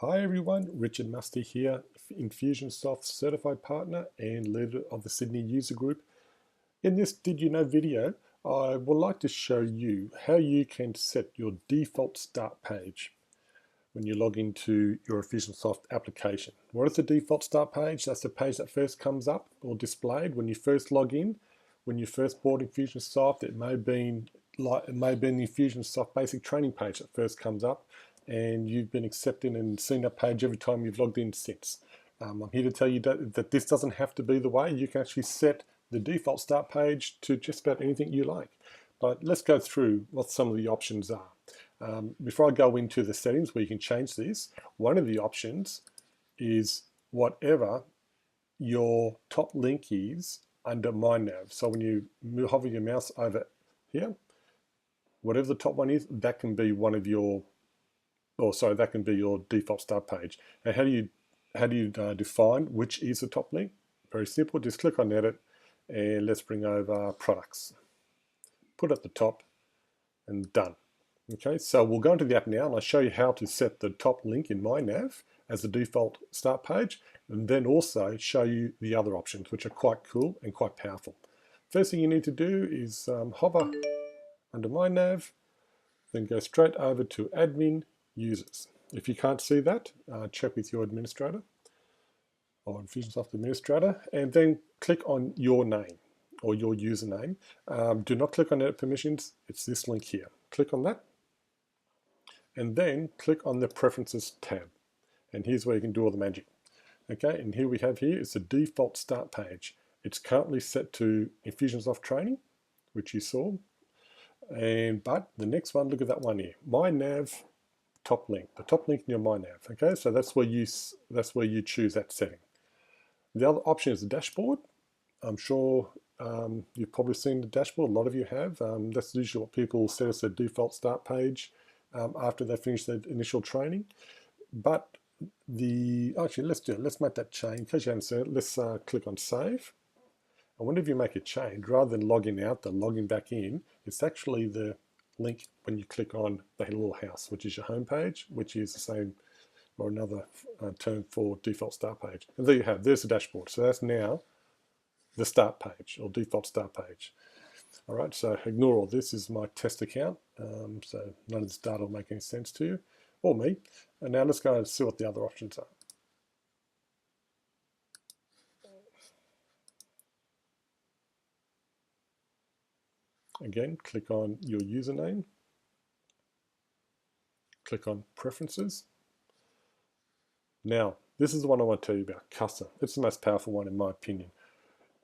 Hi everyone, Richard Musty here, Infusionsoft certified partner and leader of the Sydney user group. In this Did You Know video, I would like to show you how you can set your default start page when you log into your Infusionsoft application. What is the default start page? That's the page that first comes up or displayed when you first log in. When you first bought Infusionsoft, it may have been the Infusionsoft basic training page that first comes up, and you've been accepted and seen that page every time you've logged in since. I'm here to tell you that this doesn't have to be the way. You can actually set the default start page to just about anything you like. But let's go through what some of the options are. Before I go into the settings where you can change this, one of the options is whatever your top link is under My Nav. So when you hover your mouse over here, whatever the top one is, that can be one of your, that can be your default start page. And how do you define which is the top link? Very simple. Just click on Edit, and let's bring over Products. Put at the top, and done. Okay, so we'll go into the app now, and I'll show you how to set the top link in My Nav as the default start page, and then also show you the other options, which are quite cool and quite powerful. First thing you need to do is hover under My Nav, then go straight over to Admin Users. If you can't see that, check with your administrator or Infusionsoft administrator, and then click on your name or your username. Do not click on Edit Permissions. It's this link here. Click on that, and then click on the Preferences tab. And here's where you can do all the magic. Okay, and here we have is the default start page. It's currently set to Infusionsoft Training, which you saw. But the next one, look at that one here, My Nav top link, the top link in your My Nav. Okay, so that's where you choose that setting. The other option is the dashboard. I'm sure you've probably seen the dashboard. A lot of you have. That's usually what people set as their default start page after they finish their initial training. But actually, let's do it. Let's make that change. In case you haven't seen it, let's click on Save. And whenever you make a change, rather than logging out, logging back in, it's actually the link when you click on the little house, which is your home page, which is the same or another term for default start page. And there you have, there's the dashboard. So that's now the start page or default start page. All right, so ignore all this. Is my test account, so none of this data will make any sense to you or me. And now let's go and see what the other options are. Again, click on your username, click on Preferences. Now, this is the one I want to tell you about, Custom. It's the most powerful one in my opinion.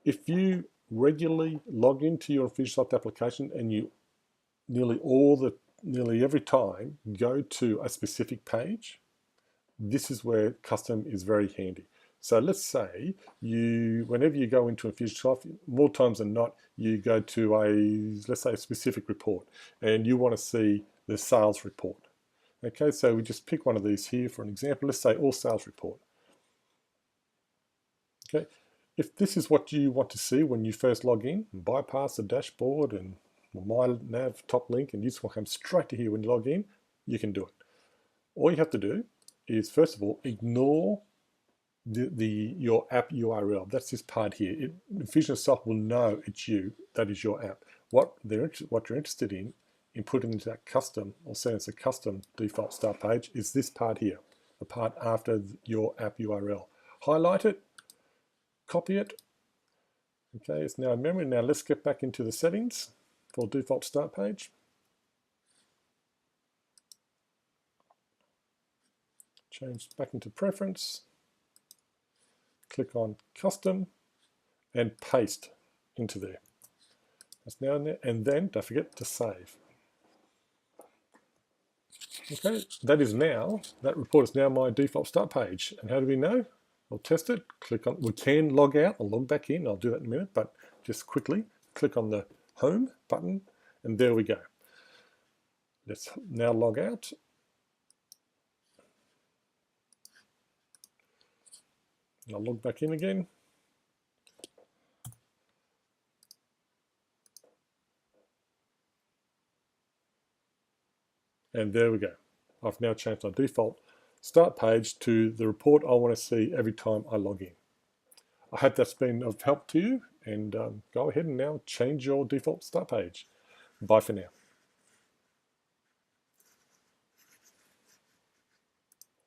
If you regularly log into your Infusionsoft application and you nearly every time go to a specific page, this is where Custom is very handy. So let's say whenever you go into Infusionsoft, more times than not, you go to let's say a specific report, and you want to see the sales report. Okay, so we just pick one of these here for an example. Let's say all sales report. Okay, if this is what you want to see when you first log in, bypass the dashboard and My Nav top link, and you just want to come straight to here when you log in, you can do it. All you have to do is, first of all, ignore your app URL. That's this part here. Infusionsoft will know it's you. That is your app. What you're interested in putting into that custom, or saying it's a custom default start page, is this part here, the part after your app URL. Highlight it, copy it. Okay, it's now in memory. Now let's get back into the settings for default start page. Change back into preference. Click on custom and paste into there. That's now in there, and then don't forget to save. Okay, that report is now my default start page. And how do we know? We'll test it. Click on, we can log out or log back in. I'll do that in a minute, but just quickly click on the home button, and there we go. Let's now log out. I'll log back in again. And there we go. I've now changed my default start page to the report I want to see every time I log in. I hope that's been of help to you, and go ahead and now change your default start page. Bye for now.